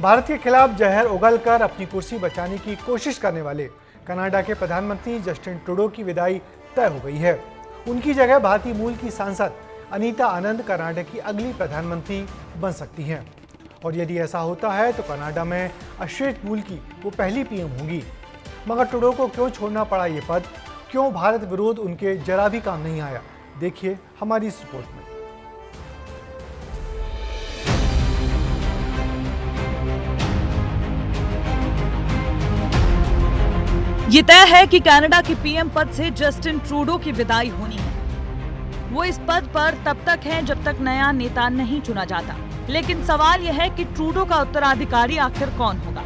भारत के खिलाफ जहर उगलकर अपनी कुर्सी बचाने की कोशिश करने वाले कनाडा के प्रधानमंत्री जस्टिन ट्रूडो की विदाई तय हो गई है। उनकी जगह भारतीय मूल की सांसद अनीता आनंद कनाडा की अगली प्रधानमंत्री बन सकती हैं और यदि ऐसा होता है तो कनाडा में अश्वेत मूल की वो पहली पीएम होंगी। मगर ट्रूडो को क्यों छोड़ना पड़ा ये पद, क्यों भारत विरोध उनके जरा भी काम नहीं आया, देखिए हमारी इस रिपोर्ट में। ये तय है कि कनाडा के पीएम पद से जस्टिन ट्रूडो की विदाई होनी है। वो इस पद पर तब तक हैं जब तक नया नेता नहीं चुना जाता। लेकिन सवाल यह है कि ट्रूडो का उत्तराधिकारी आखिर कौन होगा।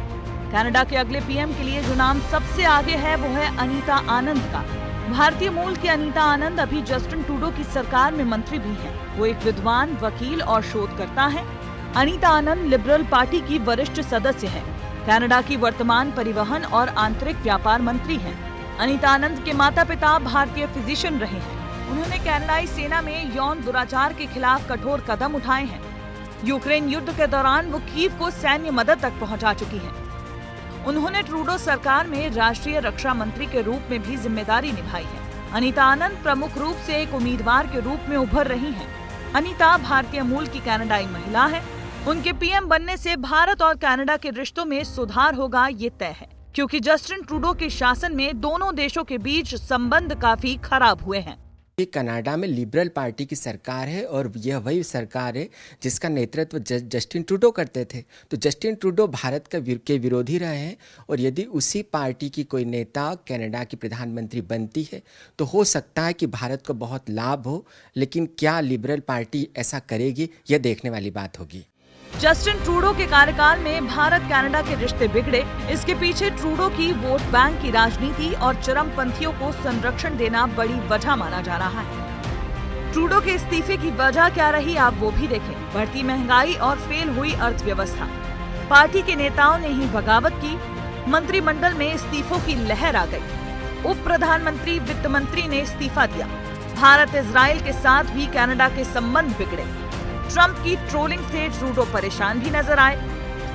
कनाडा के अगले पीएम के लिए जो नाम सबसे आगे है वो है अनीता आनंद का। भारतीय मूल की अनीता आनंद अभी जस्टिन ट्रूडो की सरकार में मंत्री भी हैं। वो एक विद्वान, वकील और शोधकर्ता हैं। अनीता आनंद लिबरल पार्टी की वरिष्ठ सदस्य हैं। कनाडा की वर्तमान परिवहन और आंतरिक व्यापार मंत्री हैं। अनीता आनंद के माता पिता भारतीय फिजिशियन रहे हैं। उन्होंने कनाडाई सेना में यौन दुराचार के खिलाफ कठोर कदम उठाए हैं। यूक्रेन युद्ध के दौरान वो कीव को सैन्य मदद तक पहुंचा चुकी हैं। उन्होंने ट्रूडो सरकार में राष्ट्रीय रक्षा मंत्री के रूप में भी जिम्मेदारी निभाई है। अनीता आनंद प्रमुख रूप से एक उम्मीदवार के रूप में उभर रही हैं। अनीता भारतीय मूल की कनाडाई महिला है। उनके पीएम बनने से भारत और कनाडा के रिश्तों में सुधार होगा ये तय है, क्योंकि जस्टिन ट्रूडो के शासन में दोनों देशों के बीच संबंध काफी खराब हुए हैं। कनाडा में लिबरल पार्टी की सरकार है और यह वही सरकार है जिसका नेतृत्व जस्टिन ट्रूडो करते थे। तो जस्टिन ट्रूडो भारत के विरोधी रहे हैं और यदि उसी पार्टी की कोई नेता कनाडा की प्रधानमंत्री बनती है तो हो सकता है कि भारत को बहुत लाभ हो, लेकिन क्या लिबरल पार्टी ऐसा करेगी, यह देखने वाली बात होगी। जस्टिन ट्रूडो के कार्यकाल में भारत कनाडा के रिश्ते बिगड़े। इसके पीछे ट्रूडो की वोट बैंक की राजनीति और चरमपंथियों को संरक्षण देना बड़ी वजह माना जा रहा है। ट्रूडो के इस्तीफे की वजह क्या रही, आप वो भी देखें। बढ़ती महंगाई और फेल हुई अर्थव्यवस्था। पार्टी के नेताओं ने ही बगावत की। मंत्रिमंडल में इस्तीफों की लहर आ गई। उप प्रधानमंत्री, वित्त मंत्री ने इस्तीफा दिया। भारत इजराइल के साथ भी कनाडा के संबंध बिगड़े। ट्रंप की ट्रोलिंग से ट्रूडो परेशान भी नजर आए।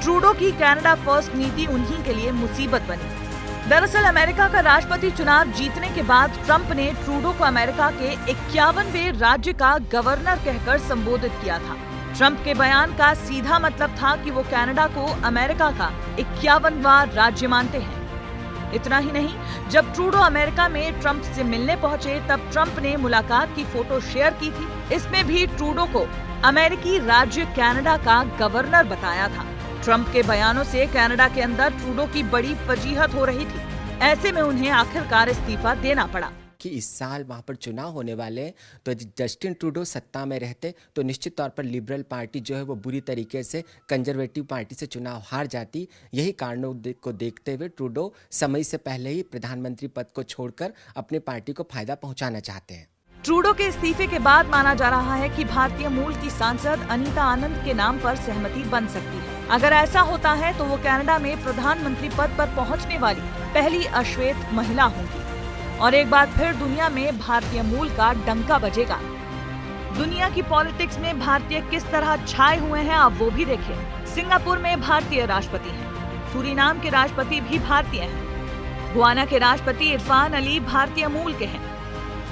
ट्रूडो की कनाडा फर्स्ट नीति उन्हीं के लिए मुसीबत बनी। दरअसल अमेरिका का राष्ट्रपति चुनाव जीतने के बाद ट्रंप ने ट्रूडो को अमेरिका के 51वें राज्य का गवर्नर कहकर संबोधित किया था। ट्रंप के बयान का सीधा मतलब था कि वो कनाडा को अमेरिका का 51वां राज्य मानते हैं। इतना ही नहीं, जब ट्रूडो अमेरिका में ट्रंप से मिलने पहुंचे तब ट्रंप ने मुलाकात की फोटो शेयर की थी। इसमें भी ट्रूडो को अमेरिकी राज्य कनाडा का गवर्नर बताया था। ट्रंप के बयानों से कनाडा के अंदर ट्रूडो की बड़ी फजीहत हो रही थी। ऐसे में उन्हें आखिरकार इस्तीफा देना पड़ा। कि इस साल वहाँ पर चुनाव होने वाले हैं, तो जस्टिन ट्रूडो सत्ता में रहते तो निश्चित तौर पर लिबरल पार्टी जो है वो बुरी तरीके से कंजर्वेटिव पार्टी से चुनाव हार जाती। यही कारणों को देखते हुए ट्रूडो समय से पहले ही प्रधानमंत्री पद को छोड़कर अपने पार्टी को फायदा पहुँचाना चाहते हैं। ट्रूडो के इस्तीफे के बाद माना जा रहा है कि भारतीय मूल की सांसद अनीता आनंद के नाम पर सहमति बन सकती है। अगर ऐसा होता है तो वो कनाडा में प्रधानमंत्री पद पर पहुंचने वाली पहली अश्वेत महिला होंगी और एक बार फिर दुनिया में भारतीय मूल का डंका बजेगा। दुनिया की पॉलिटिक्स में भारतीय किस तरह छाए हुए हैं, आप वो भी देखिए। सिंगापुर में भारतीय राष्ट्रपति हैं। सूरीनाम के राष्ट्रपति भी भारतीय हैं। गुयाना के राष्ट्रपति इरफान अली भारतीय मूल के हैं।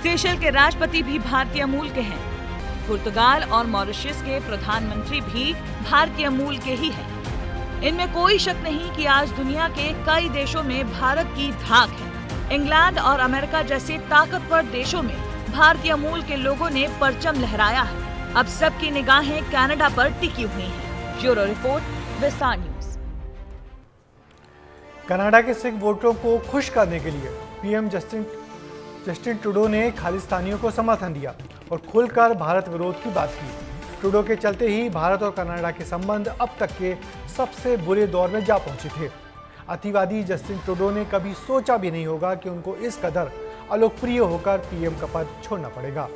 सेशल के राष्ट्रपति भी भारतीय मूल के हैं। पुर्तगाल और मॉरिशस के प्रधानमंत्री भी भारतीय मूल के ही हैं। इनमें कोई शक नहीं कि आज दुनिया के कई देशों में भारत की धाक है। इंग्लैंड और अमेरिका जैसे ताकतवर देशों में भारतीय मूल के लोगों ने परचम लहराया है। अब सबकी निगाहें कनाडा पर टिकी हुई हैं। ब्यूरो रिपोर्ट, विस्तार न्यूज। कनाडा के सिख वोटरों को खुश करने के लिए पीएम जस्टिन ट्रूडो ने खालिस्तानियों को समर्थन दिया और खुलकर भारत विरोध की बात की। ट्रूडो के चलते ही भारत और कनाडा के संबंध अब तक के सबसे बुरे दौर में जा पहुंचे थे। अतिवादी जस्टिन ट्रूडो ने कभी सोचा भी नहीं होगा कि उनको इस कदर अलोकप्रिय होकर पीएम का पद छोड़ना पड़ेगा।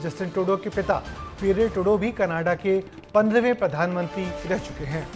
जस्टिन ट्रूडो के पिता पीरे ट्रूडो भी कनाडा के 15वें प्रधानमंत्री रह चुके हैं।